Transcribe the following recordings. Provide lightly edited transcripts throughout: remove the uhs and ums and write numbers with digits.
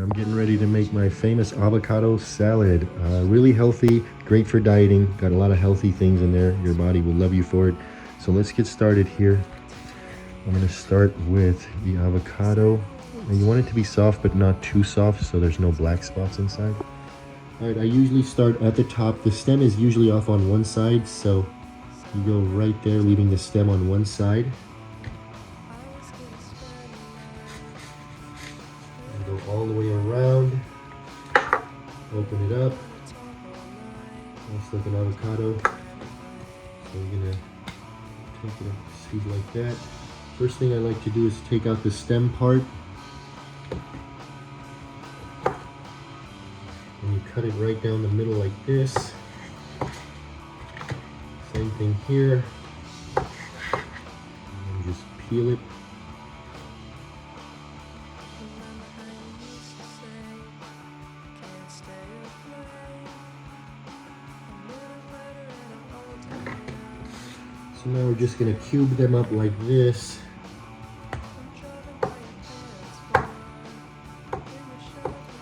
I'm getting ready to make my famous avocado salad. Really healthy, great for dieting, got a lot of healthy things in there. Your body will love you for it. So let's get started here. I'm gonna start with the avocado. And you want it to be soft, but not too soft, so there's no black spots inside. All right, I usually start at the top. The stem is usually off on one side, so you go right there, leaving the stem on one side. And go all the way around. Open it up. Looks like an avocado. So we're gonna take it up, seed like that. First thing I like to do is take out the stem part. And you cut it right down the middle like this. Same thing here. And just peel it. So now we're just going to cube them up like this.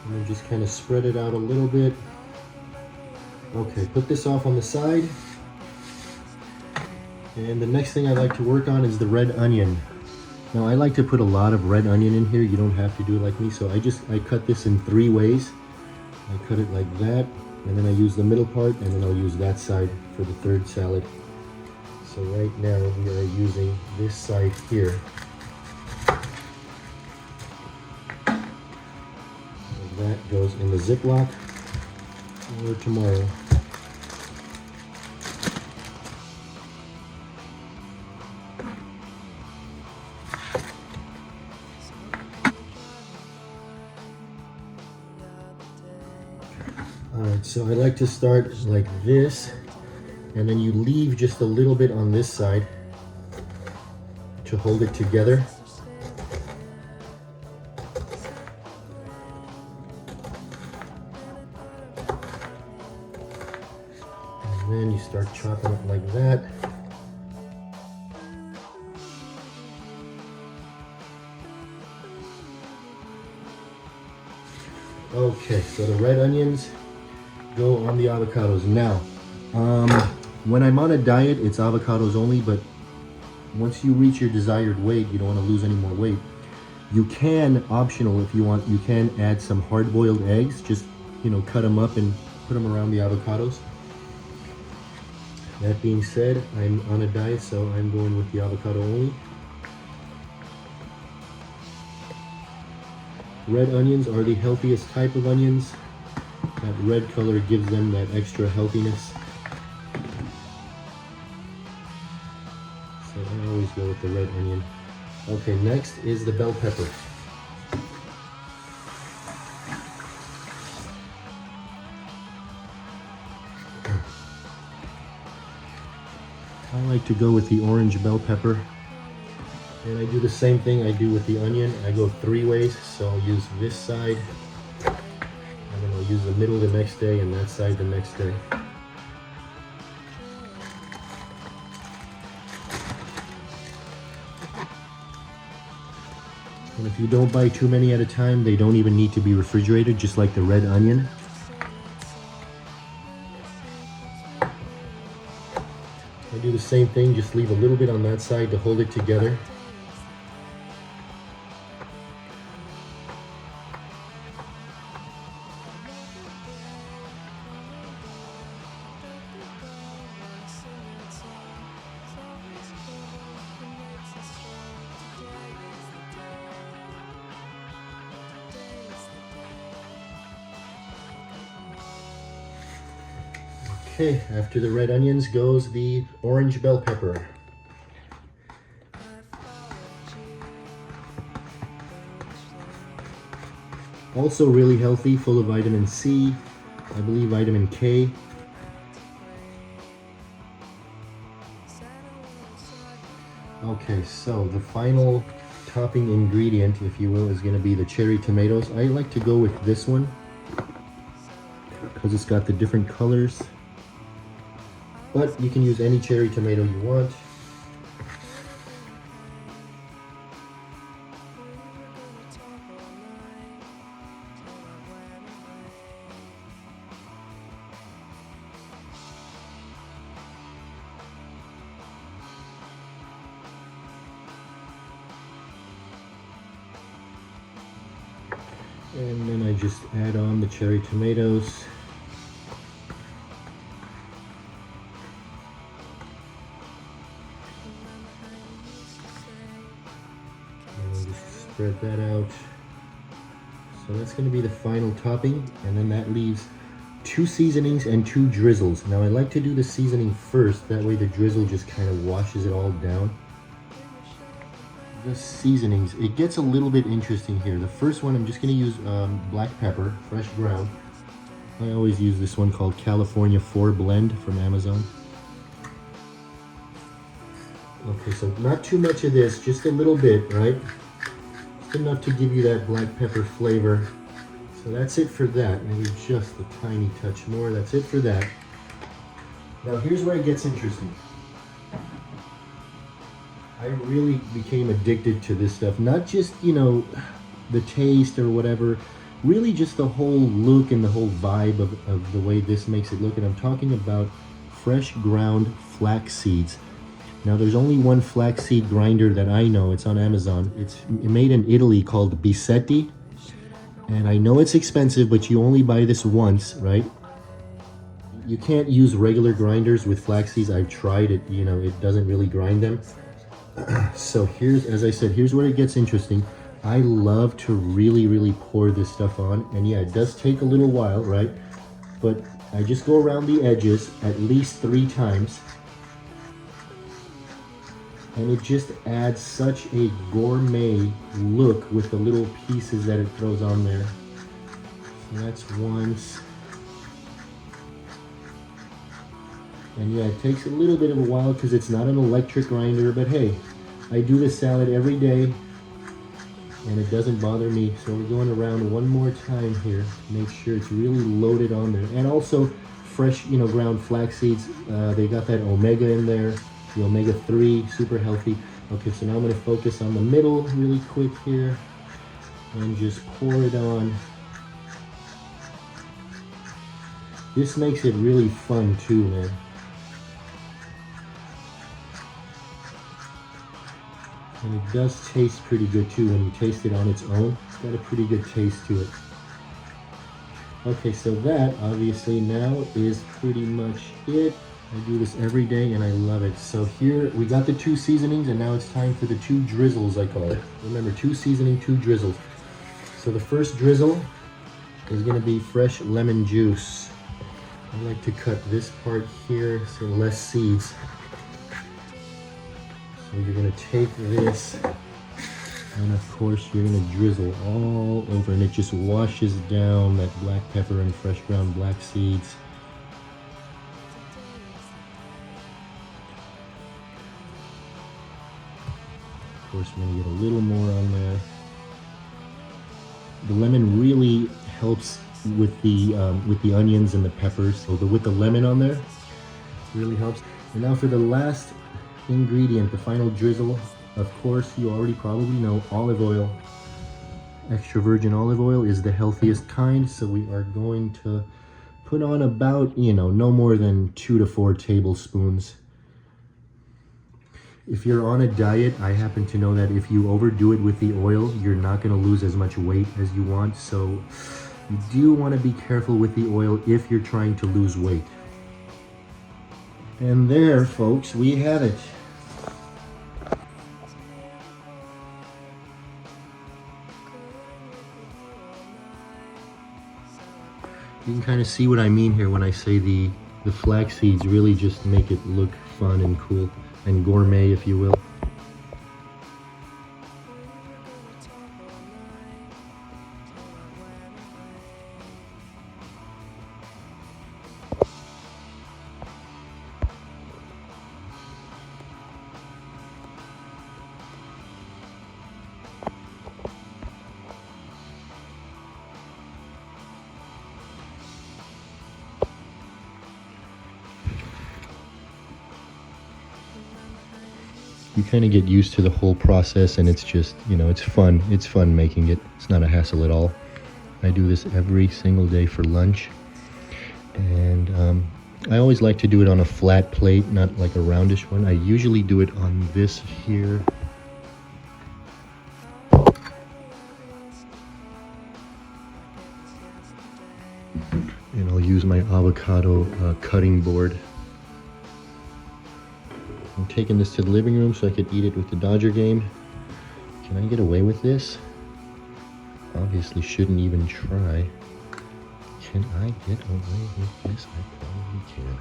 And then just kind of spread it out a little bit. Okay, put this off on the side. And the next thing I like to work on is the red onion. Now I like to put a lot of red onion in here. You don't have to do it like me. So I cut this in 3 ways. I cut it like that, and then I use the middle part, and then I'll use that side for the third salad. So right now we are using this side here. And that goes in the Ziploc for tomorrow. Alright, so I like to start like this, and then you leave just a little bit on this side to hold it together. And then you start chopping it like that. Okay, so the red onions go on the avocados. Now, when I'm on a diet, it's avocados only, but once you reach your desired weight, you don't want to lose any more weight. You can, optional if you want, you can add some hard-boiled eggs. Just, cut them up and put them around the avocados. That being said, I'm on a diet, so I'm going with the avocado only. Red onions are the healthiest type of onions. That red color gives them that extra healthiness. So I always go with the red onion. Okay, next is the bell pepper. I like to go with the orange bell pepper. And I do the same thing I do with the onion. I go 3 ways, so I'll use this side, and then I'll use the middle the next day, and that side the next day. And if you don't buy too many at a time, they don't even need to be refrigerated, just like the red onion. I do the same thing, just leave a little bit on that side to hold it together. Okay, after the red onions goes the orange bell pepper. Also really healthy, full of vitamin C, I believe vitamin K. Okay, so the final topping ingredient, if you will, is going to be the cherry tomatoes. I like to go with this one because it's got the different colors. But you can use any cherry tomato you want. And then I just add on the cherry tomatoes. And I just spread that out. So that's going to be the final topping, and then that leaves 2 seasonings and 2 drizzles. Now I like to do the seasoning first, that way the drizzle just kind of washes it all down. The seasonings, it gets a little bit interesting here. The first one, I'm just going to use black pepper, fresh ground. I always use this one called California 4 Blend from Amazon. Okay, so not too much of this, just a little bit, right? Just enough to give you that black pepper flavor. So that's it for that. Maybe just a tiny touch more. That's it for that. Now here's where it gets interesting. I really became addicted to this stuff. Not just, you know, the taste or whatever, really just the whole look and the whole vibe of the way this makes it look. And I'm talking about fresh ground flax seeds. Now there's only one flaxseed grinder that I know. It's on Amazon. It's made in Italy called Bisetti. And I know it's expensive, but you only buy this once, right? You can't use regular grinders with flax seeds. I've tried it, you know, it doesn't really grind them. So here's, as I said, here's where it gets interesting. I love to really pour this stuff on. And yeah, it does take a little while, right? But I just go around the edges at least 3 times. And it just adds such a gourmet look with the little pieces that it throws on there. So that's once. And yeah, it takes a little bit of a while because it's not an electric grinder, but hey, I do this salad every day and it doesn't bother me. So we're going around one more time here to make sure it's really loaded on there. And also fresh, you know, ground flax seeds. They got that omega in there. The omega-3, super healthy. Okay, so now I'm going to focus on the middle really quick here and just pour it on. This makes it really fun too, man. And it does taste pretty good too when you taste it on its own. It's got a pretty good taste to it. Okay, so that obviously now is pretty much it. I do this every day and I love it. So here we got the 2 seasonings and now it's time for the 2 drizzles, I call it. Remember, 2 seasoning, 2 drizzles. So the first drizzle is going to be fresh lemon juice. I like to cut this part here so less seeds. So you're going to take this and of course you're going to drizzle all over and it just washes down that black pepper and fresh ground black seeds. Of course, we're going to get a little more on there. The lemon really helps with the onions and the peppers. So with the lemon on there, really helps. And now for the last ingredient, the final drizzle. Of course, you already probably know olive oil. Extra virgin olive oil is the healthiest kind. So we are going to put on about, you know, no more than 2 to 4 tablespoons. If you're on a diet, I happen to know that if you overdo it with the oil, you're not going to lose as much weight as you want. So you do want to be careful with the oil if you're trying to lose weight. And there, folks, we have it. You can kind of see what I mean here when I say the flax seeds really just make it look fun and cool and gourmet, if you will. You kind of get used to the whole process and it's just, you know, it's fun. It's fun making it. It's not a hassle at all. I do this every single day for lunch. And I always like to do it on a flat plate, not like a roundish one. I usually do it on this here. And I'll use my avocado cutting board. I'm taking this to the living room so I could eat it with the Dodger game. Can I get away with this? Obviously shouldn't even try. Can I get away with this? I probably can.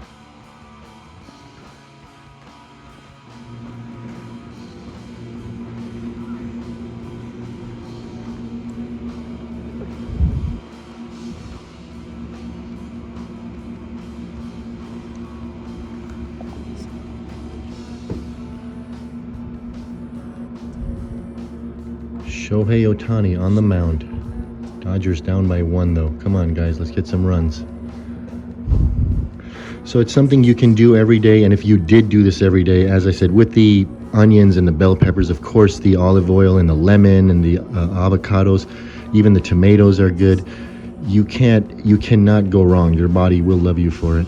Shohei Ohtani on the mound. Dodgers down by 1 though. Come on guys, let's get some runs. So it's something you can do every day, and if you did do this every day, as I said, with the onions and the bell peppers, of course the olive oil and the lemon and the avocados, even the tomatoes are good. You cannot go wrong. Your body will love you for it.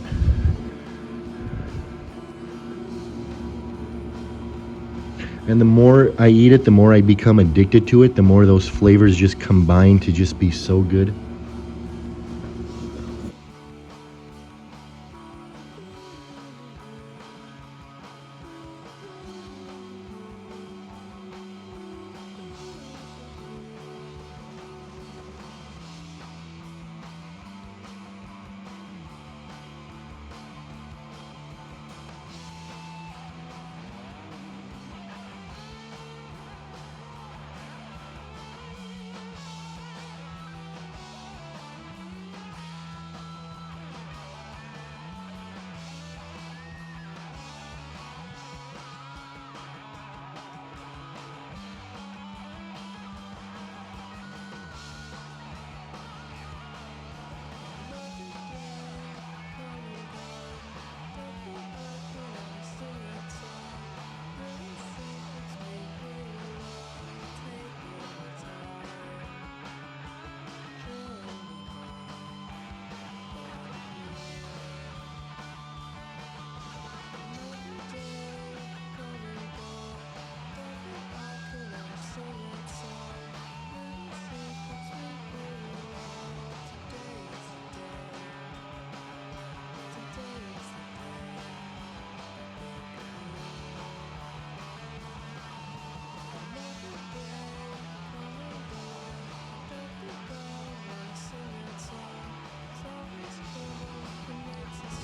And the more I eat it, the more I become addicted to it, the more those flavors just combine to just be so good.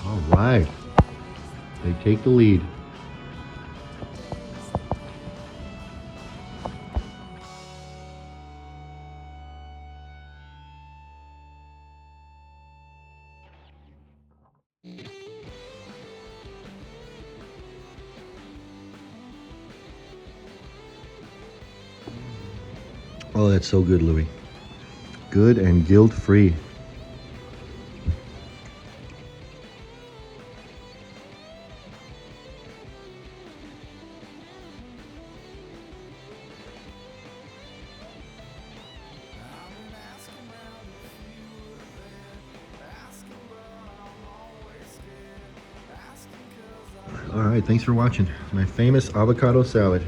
All right, they take the lead. Oh, that's so good, Louis. Good and guilt-free. All right, thanks for watching my famous avocado salad.